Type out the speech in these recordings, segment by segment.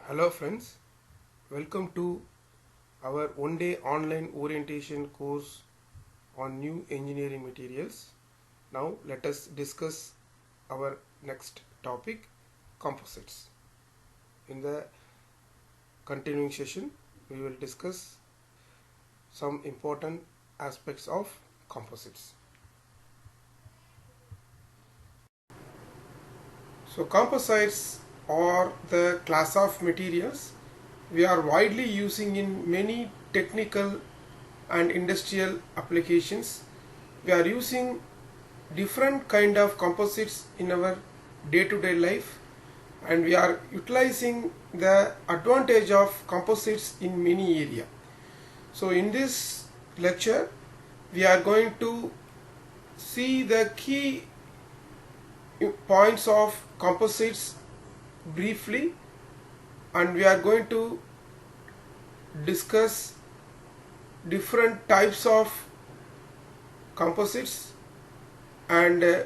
Hello friends, welcome to our one-day online orientation course on new engineering materials. Now let us discuss our next topic, composites. In the continuing session, we will discuss some important aspects of composites. So composites are the class of materials we are widely using in many technical and industrial applications. We are using different kind of composites in our day-to-day life, and we are utilizing the advantage of composites in many areas. So in this lecture we are going to see the key points of composites briefly, and we are going to discuss different types of composites and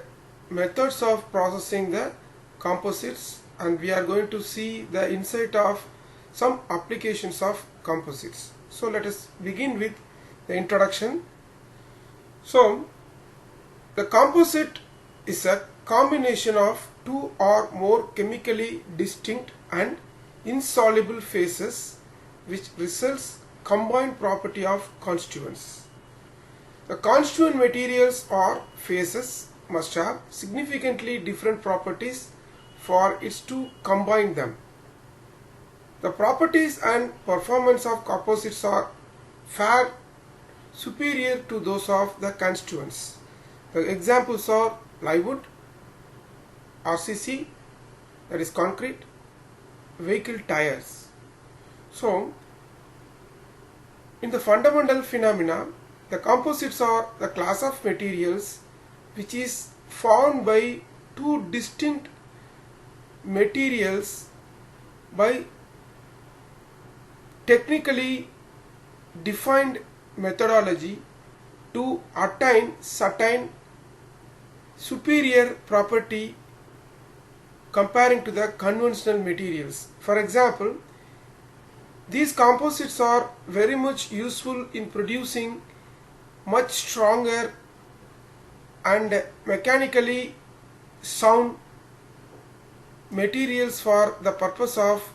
methods of processing the composites, and we are going to see the insight of some applications of composites. So let us begin with the introduction. So the composite is a combination of two or more chemically distinct and insoluble phases which results combined property of constituents. The constituent materials or phases must have significantly different properties for it to combine them. The properties and performance of composites are far superior to those of the constituents. The examples are plywood, RCC, that is concrete, vehicle tires. So in the fundamental phenomena, the composites are the class of materials which is formed by two distinct materials by technically defined methodology to attain certain superior property comparing to the conventional materials. For example, these composites are very much useful in producing much stronger and mechanically sound materials for the purpose of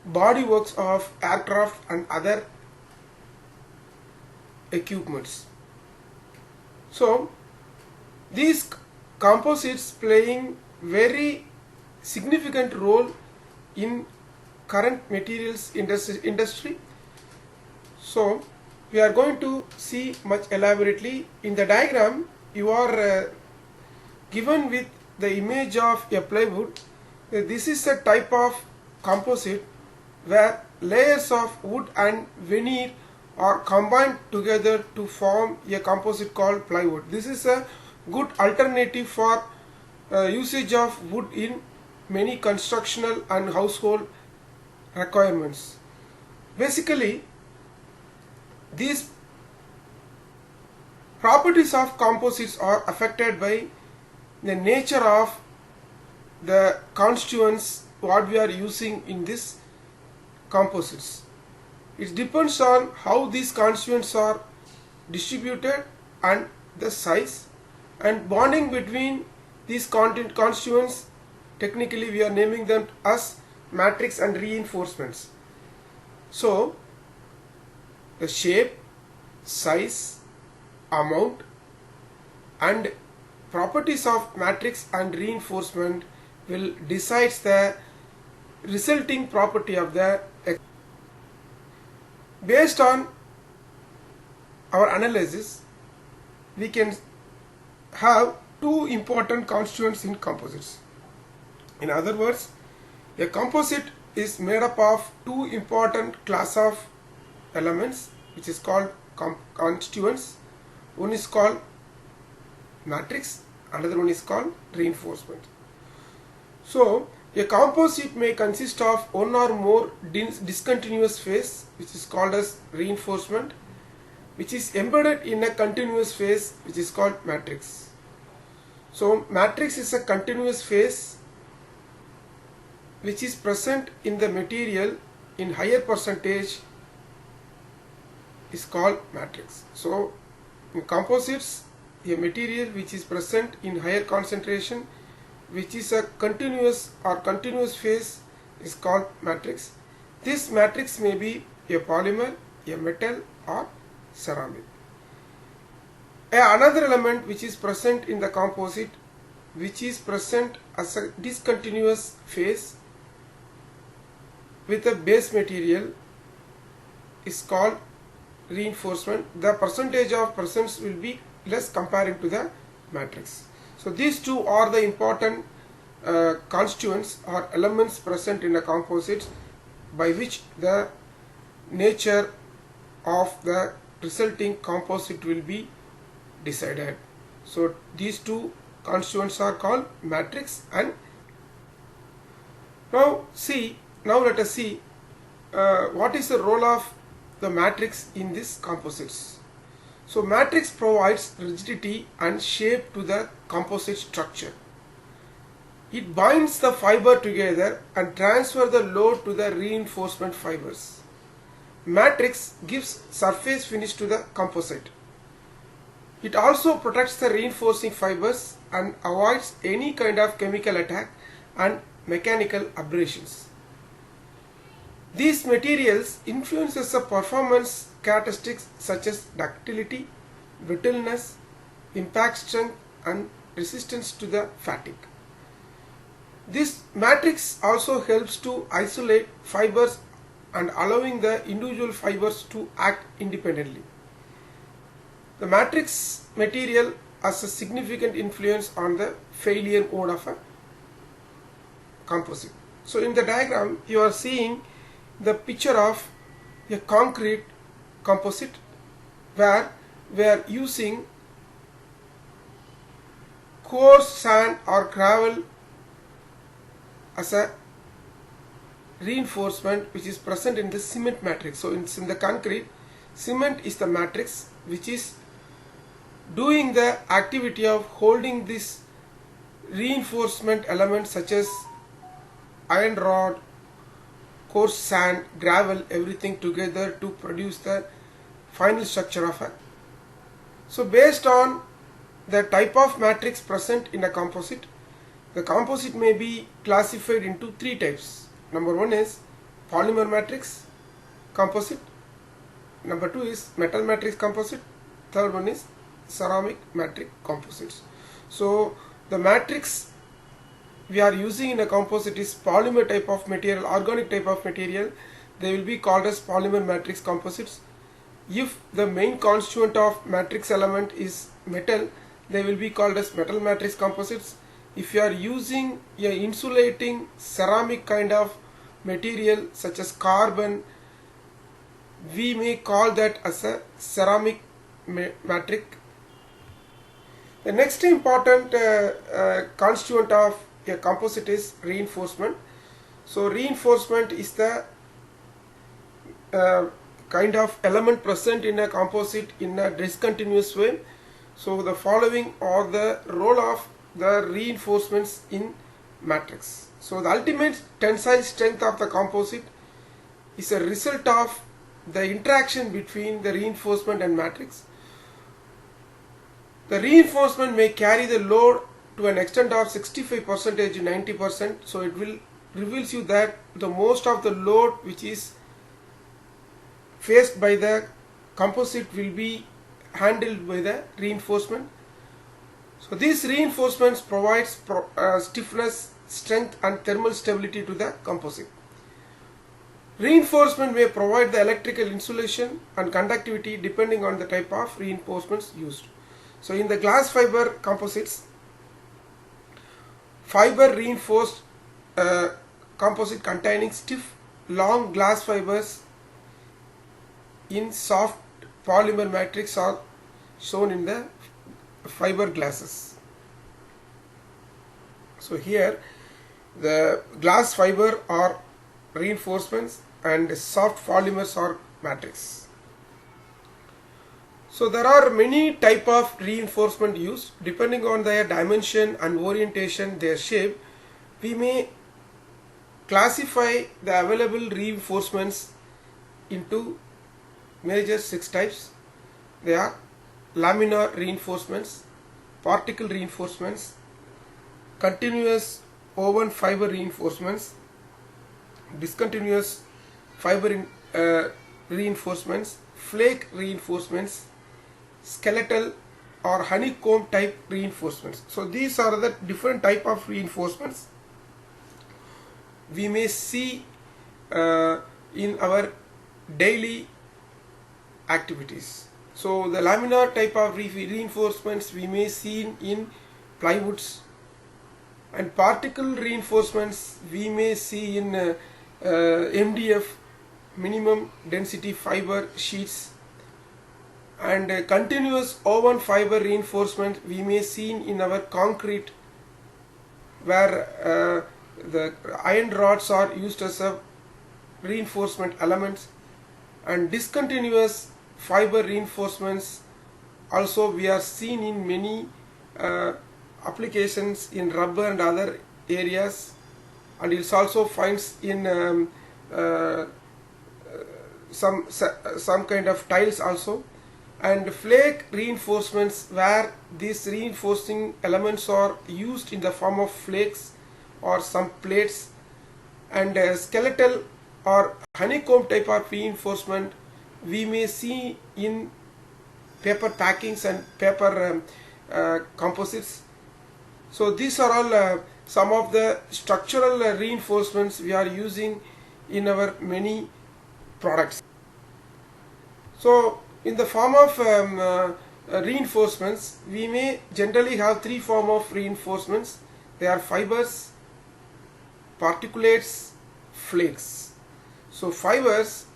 bodyworks of aircraft and other equipments. So these composites playing very significant role in current materials industry. So we are going to see much elaborately. In the diagram you are given with the image of a plywood. This is a type of composite where layers of wood and veneer are combined together to form a composite called plywood. This is a good alternative for usage of wood in many constructional and household requirements. Basically, these properties of composites are affected by the nature of the constituents what we are using in this composites. It depends on how these constituents are distributed and the size, and bonding between these constituents, technically we are naming them as matrix and reinforcements. So the shape, size, amount and properties of matrix and reinforcement will decide the resulting property of the. Based on our analysis, we can have two important constituents in composites. In other words, a composite is made up of two important class of elements which is called constituents. One is called matrix, another one is called reinforcement. So a composite may consist of one or more discontinuous phase which is called as reinforcement, which is embedded in a continuous phase which is called matrix. So matrix is a continuous phase which is present in the material in higher percentage is called matrix. So in composites, a material which is present in higher concentration, which is a continuous phase, is called matrix. This matrix may be a polymer, a metal, or ceramic. Another element which is present in the composite, which is present as a discontinuous phase with a base material, is called reinforcement. The percentage of presence will be less comparing to the matrix. So these two are the important constituents or elements present in the composites by which the nature of the resulting composite will be decided. So these two constituents are called matrix. And now let us see what is the role of the matrix in these composites. So matrix provides rigidity and shape to the composite structure. It binds the fiber together and transfers the load to the reinforcement fibers. Matrix gives surface finish to the composite. It also protects the reinforcing fibers and avoids any kind of chemical attack and mechanical abrasions. These materials influences the performance characteristics such as ductility, brittleness, impact strength, and resistance to the fatigue. This matrix also helps to isolate fibers and allowing the individual fibers to act independently. The matrix material has a significant influence on the failure mode of a composite. So in the diagram you are seeing the picture of a concrete composite where we are using coarse sand or gravel as a reinforcement which is present in the cement matrix. So in the concrete, cement is the matrix which is doing the activity of holding this reinforcement elements such as iron rod, coarse sand, gravel, everything together to produce the final structure of a. So based on the type of matrix present in a composite, the composite may be classified into three types. Number one is polymer matrix composite. Number two is metal matrix composite. Third one is ceramic matrix composites. So the matrix we are using in a composite is polymer type of material, organic type of material. They will be called as polymer matrix composites. If the main constituent of matrix element is metal, they will be called as metal matrix composites. If you are using a insulating ceramic kind of material such as carbon, we may call that as a ceramic matrix. The next important constituent of a composite is reinforcement. So reinforcement is the kind of element present in a composite in a discontinuous way. So the following are the role of the reinforcements in matrix. So the ultimate tensile strength of the composite is a result of the interaction between the reinforcement and matrix. The reinforcement may carry the load to an extent of 65% to 90%. So it will reveals you that the most of the load which is faced by the composite will be handled by the reinforcement. So these reinforcements provides stiffness, strength and thermal stability to the composite. Reinforcement may provide the electrical insulation and conductivity depending on the type of reinforcements used. So in the glass fiber composites, fiber reinforced composite containing stiff long glass fibers in soft polymer matrix are shown in the fiber glasses. So here the glass fiber are reinforcements and soft polymers are matrix. So there are many type of reinforcement used depending on their dimension and orientation, their shape. We may classify the available reinforcements into major 6 types. They are laminar reinforcements, particle reinforcements, continuous woven fiber reinforcements, discontinuous fiber reinforcements, flake reinforcements, skeletal or honeycomb type reinforcements. So these are the different type of reinforcements we may see in our daily activities. So the laminar type of reinforcements we may see in plywoods, and particle reinforcements we may see in MDF, minimum density fiber sheets, and continuous woven fiber reinforcement we may see in our concrete, where the iron rods are used as a reinforcement elements, and discontinuous fiber reinforcements also we are seen in many applications in rubber and other areas, and it also finds in some kind of tiles also. And flake reinforcements, where these reinforcing elements are used in the form of flakes or some plates, and skeletal or honeycomb type of reinforcement we may see in paper packings and paper composites. So these are all some of the structural reinforcements we are using in our many products. So in the form of reinforcements, we may generally have 3 forms of reinforcements. They are fibers, particulates, flakes. So fibers,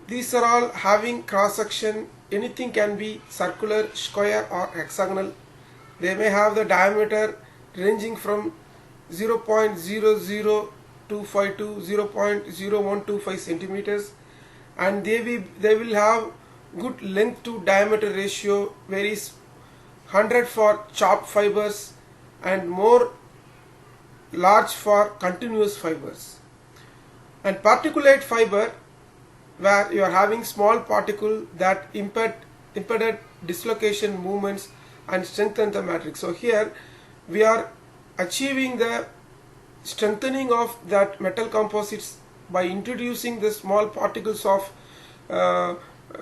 these are all having cross section. Anything can be circular, square or hexagonal. They may have the diameter ranging from 0.00252 to 0.0125 centimeters, and they will have good length to diameter ratio, varies 100 for chopped fibers and more large for continuous fibers. And particulate fiber, where you are having small particle that impeded dislocation movements and strengthen the matrix. So here we are achieving the strengthening of that metal composites by introducing the small particles of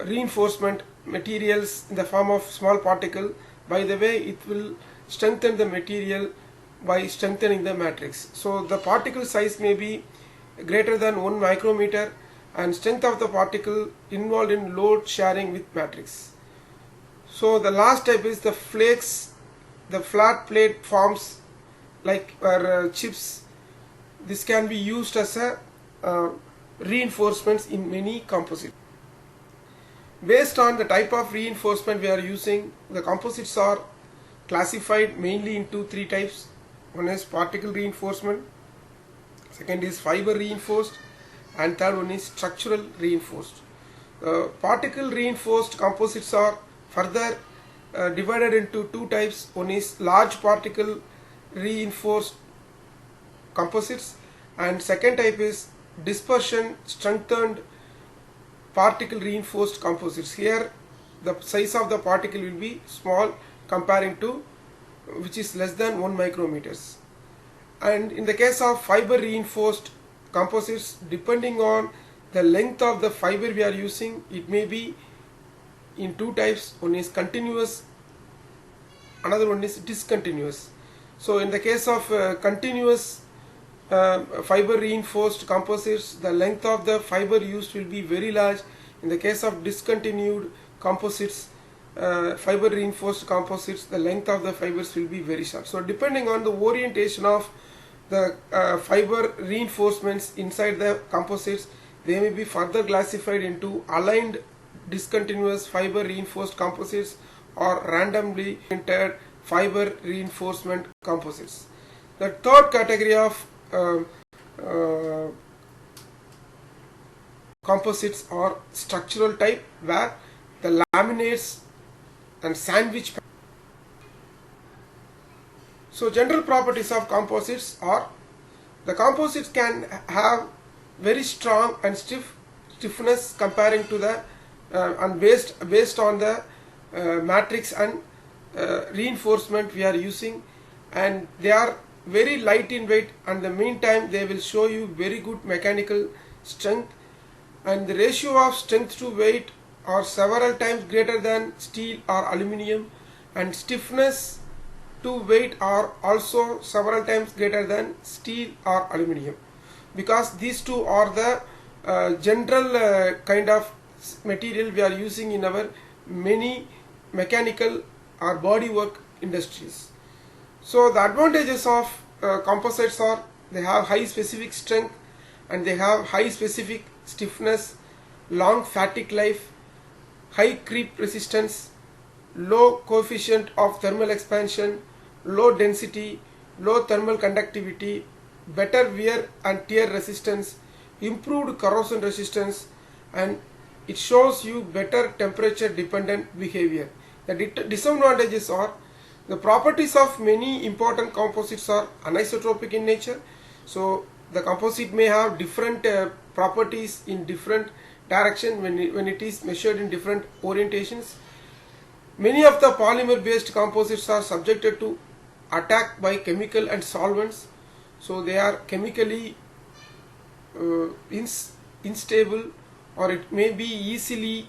reinforcement materials in the form of small particle. By the way, it will strengthen the material by strengthening the matrix. So the particle size may be greater than 1 micrometer, and strength of the particle involved in load sharing with matrix. So the last type is the flakes, the flat plate forms like chips. This can be used as a reinforcements in many composites. Based on the type of reinforcement we are using, the composites are classified mainly into 3 types. One is particle reinforcement, second is fiber reinforced, and third one is structural reinforced. Particle reinforced composites are further divided into 2 types. One is large particle reinforced composites, and second type is dispersion strengthened particle reinforced composites. Here the size of the particle will be small comparing to which is less than 1 micrometers. And in the case of fiber reinforced composites, depending on the length of the fiber we are using, it may be in 2 types. One is continuous, another one is discontinuous. So in the case of continuous fiber reinforced composites, the length of the fiber used will be very large. In the case of discontinued composites, fiber reinforced composites, the length of the fibers will be very short. So depending on the orientation of the fiber reinforcements inside the composites, they may be further classified into aligned discontinuous fiber reinforced composites or randomly entered fiber reinforcement composites. The third category of composites are structural type, where the laminates and sandwich. So general properties of composites are The composites can have very strong and stiffness comparing to the and based on the matrix and reinforcement we are using, and they are very light in weight, and the meantime they will show you very good mechanical strength, and the ratio of strength to weight are several times greater than steel or aluminium, and stiffness to weight are also several times greater than steel or aluminium, because these two are the general kind of material we are using in our many mechanical or bodywork industries. So the advantages of composites are they have high specific strength, and they have high specific stiffness, long fatigue life, high creep resistance, low coefficient of thermal expansion, low density, low thermal conductivity, better wear and tear resistance, improved corrosion resistance, and it shows you better temperature dependent behavior. The disadvantages are the properties of many important composites are anisotropic in nature. So the composite may have different properties in different direction when it is measured in different orientations. Many of the polymer based composites are subjected to attack by chemical and solvents, so they are chemically unstable, or it may be easily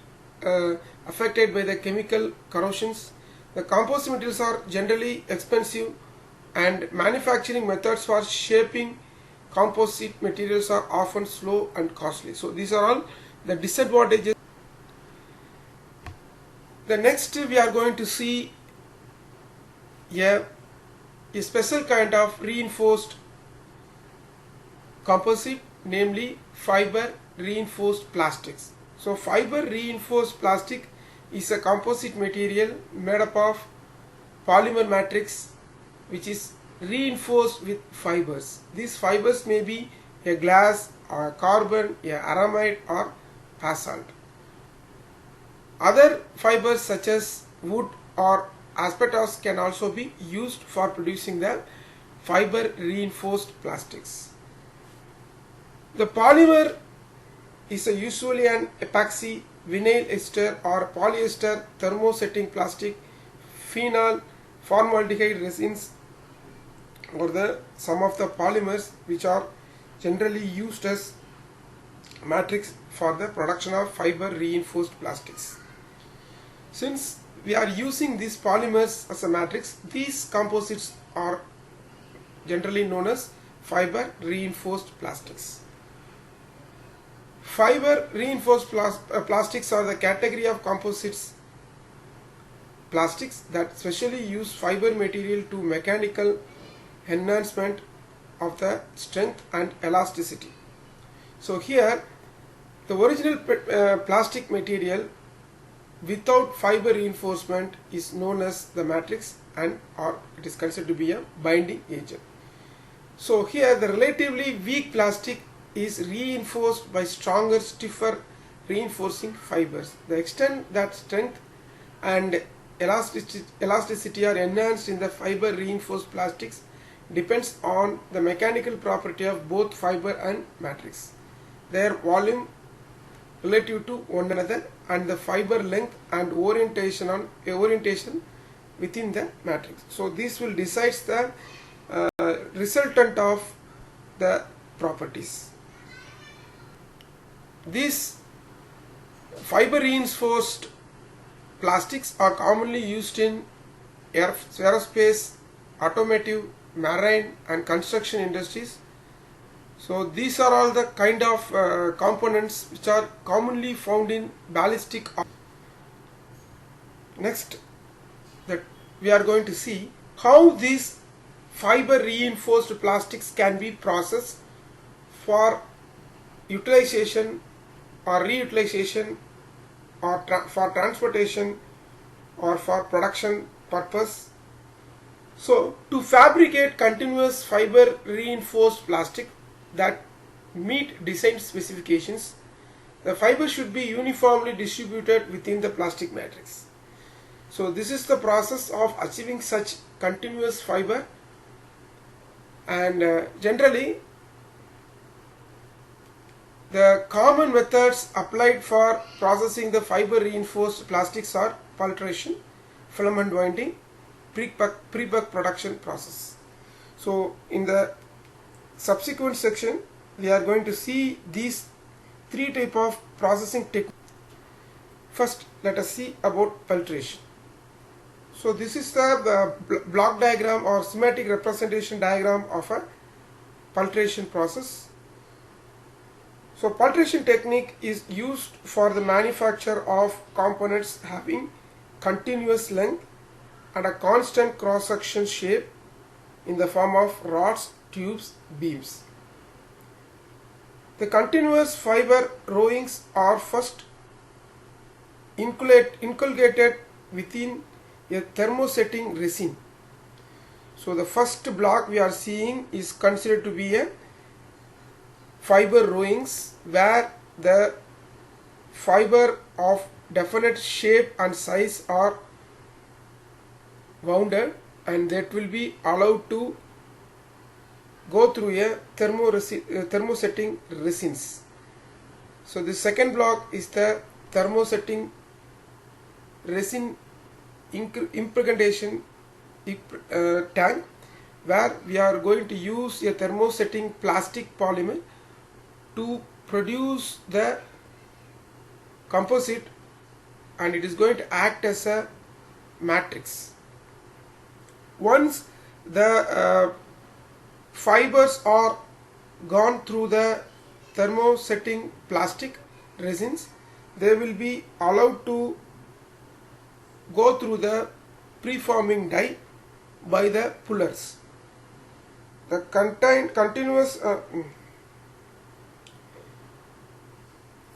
affected by the chemical corrosions. The composite materials are generally expensive, and manufacturing methods for shaping composite materials are often slow and costly. So these are all the disadvantages. The next we are going to see a special kind of reinforced composite, namely fiber reinforced plastics. So fiber reinforced plastic is a composite material made up of polymer matrix which is reinforced with fibers. These fibers may be a glass or a carbon, a aramide or basalt. Other fibers such as wood or asbestos can also be used for producing the fiber reinforced plastics. The polymer is usually an epoxy, vinyl ester or polyester thermosetting plastic, phenol, formaldehyde resins, or some of the polymers which are generally used as matrix for the production of fiber reinforced plastics. Since we are using these polymers as a matrix, these composites are generally known as fiber reinforced plastics. Fiber reinforced plastics are the category of composites plastics that specially use fiber material to mechanical enhancement of the strength and elasticity. So here the original plastic material without fiber reinforcement is known as the matrix, and or it is considered to be a binding agent. So here the relatively weak plastic is reinforced by stronger, stiffer reinforcing fibers. The extent that strength and elasticity are enhanced in the fiber reinforced plastics depends on the mechanical property of both fiber and matrix, their volume relative to one another, and the fiber length and orientation within the matrix. So this will decide the resultant of the properties. These fiber reinforced plastics are commonly used in aerospace, automotive, marine and construction industries. So these are all the kind of components which are commonly found in ballistic. Next, that we are going to see how these fiber reinforced plastics can be processed for utilization or reutilization or for transportation or for production purpose. So to fabricate continuous fiber reinforced plastic that meet design specifications, the fiber should be uniformly distributed within the plastic matrix. So this is the process of achieving such continuous fiber, and generally The common methods applied for processing the fiber reinforced plastics are pultration, filament winding, pre-buck production process. So in the subsequent section we are going to see these three type of processing techniques. First, let us see about pultration. So this is the block diagram or schematic representation diagram of a pultration process. So pultration technique is used for the manufacture of components having continuous length and a constant cross-section shape in the form of rods, tubes, beams. The continuous fiber rowings are first inculcated within a thermosetting resin. So the first block we are seeing is considered to be a fiber rowings, where the fiber of definite shape and size are wounded, and that will be allowed to go through a thermosetting resins. So the second block is the thermosetting resin impregnation tank, where we are going to use a thermosetting plastic polymer to produce the composite, and it is going to act as a matrix. Once the fibers are gone through the thermosetting plastic resins, they will be allowed to go through the preforming die by the pullers. The continuous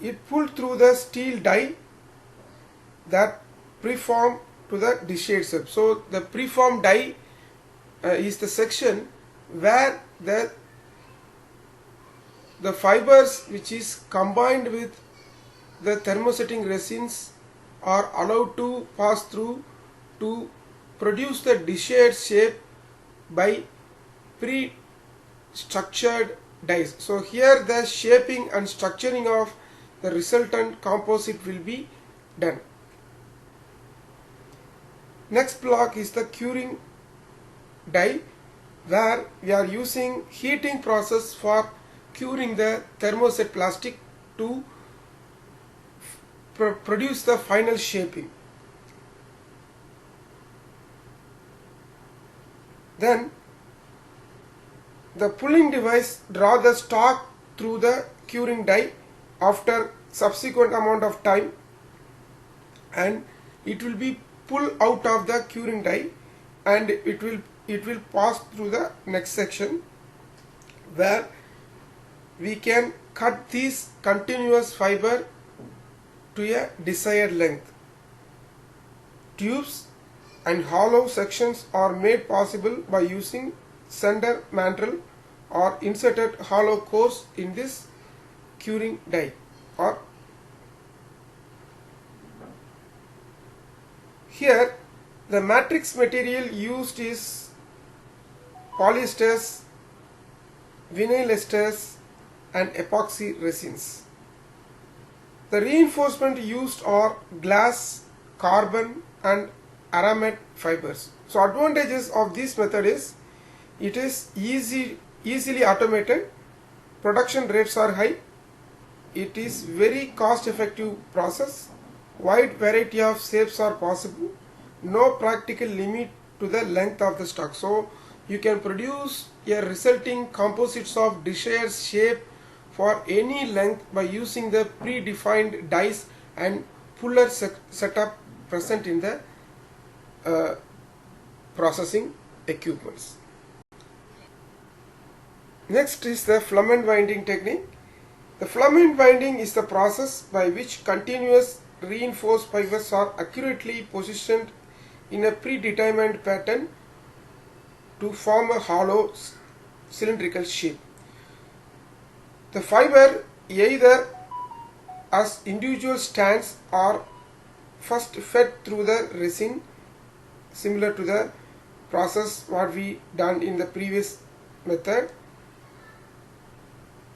it pulled through the steel die that preform to the desired shape. So the preformed die is the section where the fibers which is combined with the thermosetting resins are allowed to pass through to produce the desired shape by pre-structured dies. So here the shaping and structuring of the resultant composite will be done. Next block is the curing die, where we are using heating process for curing the thermoset plastic to produce the final shaping. Then the pulling device draw the stock through the curing die after subsequent amount of time, and it will be pulled out of the curing die, and it will pass through the next section, where we can cut these continuous fiber to a desired length. Tubes and hollow sections are made possible by using center mandrel or inserted hollow cores in this curing die. Or here the matrix material used is polyesters, vinyl esters and epoxy resins. The reinforcement used are glass, carbon and aramid fibers. So advantages of this method is it is easily automated, production rates are high, it is very cost effective process, wide variety of shapes are possible, no practical limit to the length of the stock. So you can produce a resulting composites of desired shape for any length by using the predefined dies and puller setup present in the processing equipments. Next is the filament winding technique. The filament winding is the process by which continuous reinforced fibers are accurately positioned in a predetermined pattern to form a hollow cylindrical shape. The fiber either as individual strands are first fed through the resin, similar to the process what we done in the previous method,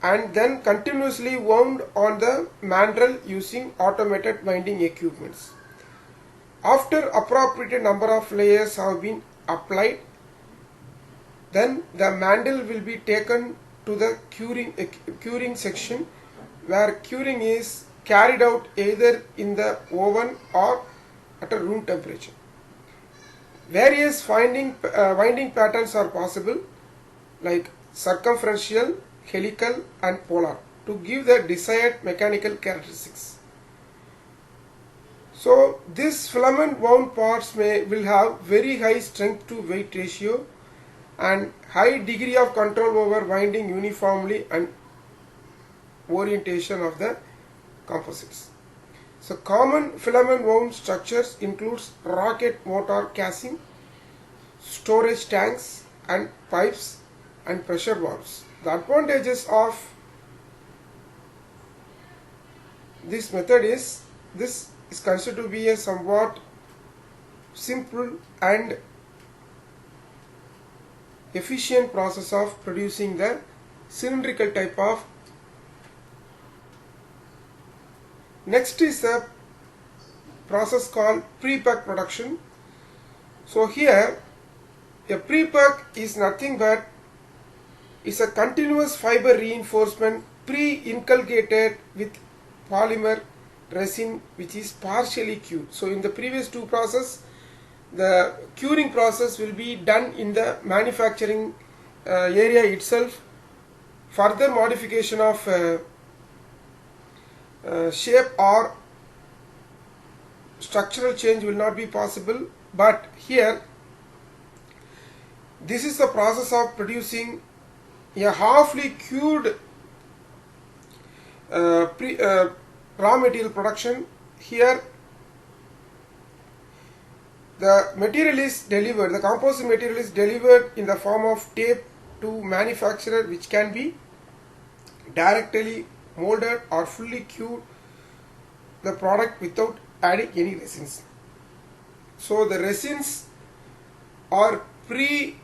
and then continuously wound on the mandrel using automated winding equipments. After appropriate number of layers have been applied, then the mandrel will be taken to the curing section, where curing is carried out either in the oven or at a room temperature. Various winding patterns are possible, like circumferential, helical and polar, to give the desired mechanical characteristics. So this filament wound parts will have very high strength to weight ratio and high degree of control over winding uniformly and orientation of the composites. So common filament wound structures includes rocket motor casing, storage tanks and pipes and pressure valves. The advantages of this method is this is considered to be a somewhat simple and efficient process of producing the cylindrical type of. Next is a process called pre-pack production. So here a pre-pack is nothing but is a continuous fiber reinforcement pre-inculcated with polymer resin which is partially cured. So in the previous two process, the curing process will be done in the manufacturing area itself. Further modification of shape or structural change will not be possible, but here this is the process of producing a halfly cured raw material production. Here the material is delivered, the composite material is delivered in the form of tape to manufacturer, which can be directly molded or fully cured the product without adding any resins. So the resins are pre-measured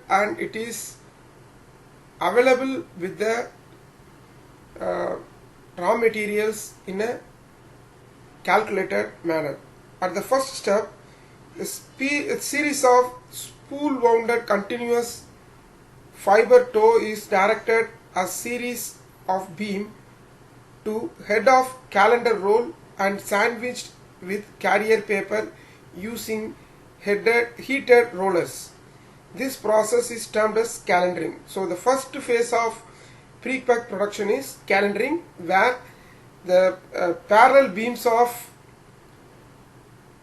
and it is available with the raw materials in a calculated manner. At the first step, a series of spool wounded continuous fiber toe is directed as series of beam to head of calendar roll and sandwiched with carrier paper using heated rollers. This process is termed as calendering. So the first phase of pre-pack production is calendering, where the parallel beams of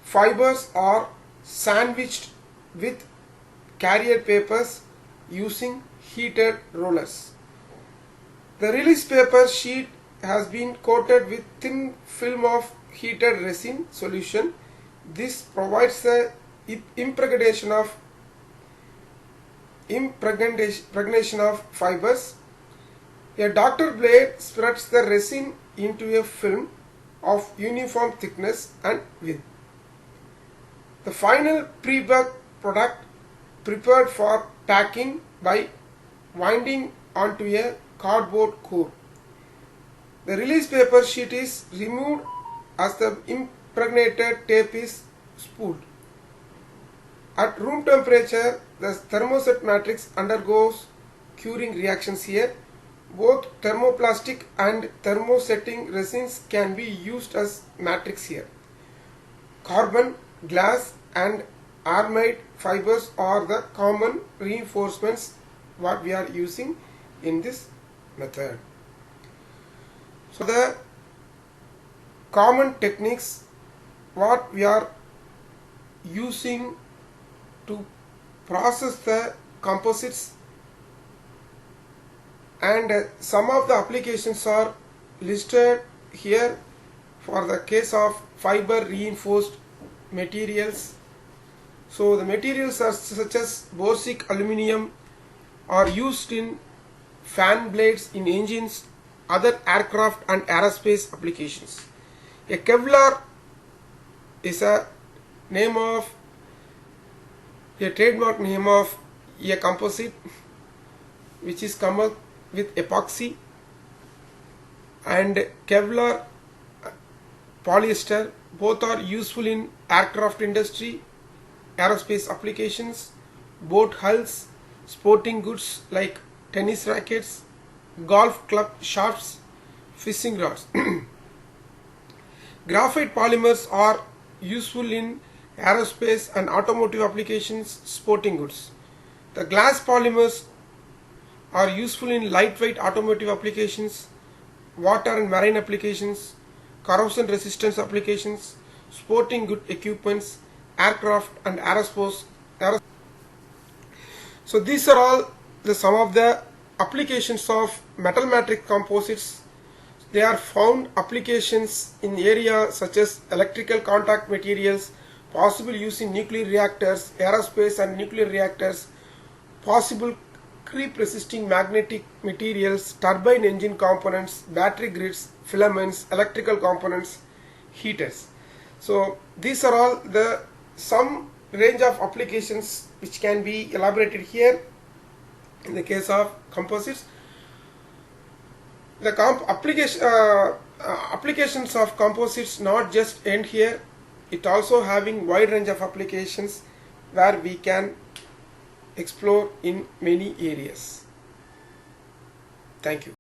fibers are sandwiched with carrier papers using heated rollers. The release paper sheet has been coated with thin film of heated resin solution. This provides the impregnation of fibers. A doctor blade spreads the resin into a film of uniform thickness and width. The final pre-pack product prepared for packing by winding onto a cardboard core. The release paper sheet is removed as the impregnated tape is spooled. At room temperature, the thermoset matrix undergoes curing reactions here. Both thermoplastic and thermosetting resins can be used as matrix here. Carbon, glass and aramide fibers are the common reinforcements what we are using in this method. So the common techniques what we are using to process the composites, and some of the applications are listed here for the case of fiber reinforced materials. So the materials are such as bauxic aluminum are used in fan blades in engines, other aircraft and aerospace applications. A Kevlar is a trademark name of a composite which is come up with epoxy, and Kevlar, polyester. Both are useful in aircraft industry, aerospace applications, boat hulls, sporting goods like tennis rackets, golf club shafts, fishing rods. Graphite polymers are useful in aerospace and automotive applications, sporting goods. The glass polymers are useful in lightweight automotive applications, water and marine applications, corrosion resistance applications, sporting good equipments, aircraft and aerospace. So these are all some of the applications of metal matrix composites. They are found applications in areas such as electrical contact materials, possible use in nuclear reactors, aerospace and nuclear reactors, possible creep resisting magnetic materials, turbine engine components, battery grids, filaments, electrical components, heaters. So these are all some range of applications which can be elaborated here in the case of composites. The applications of composites not just end here, it also having wide range of applications where we can explore in many areas. Thank you.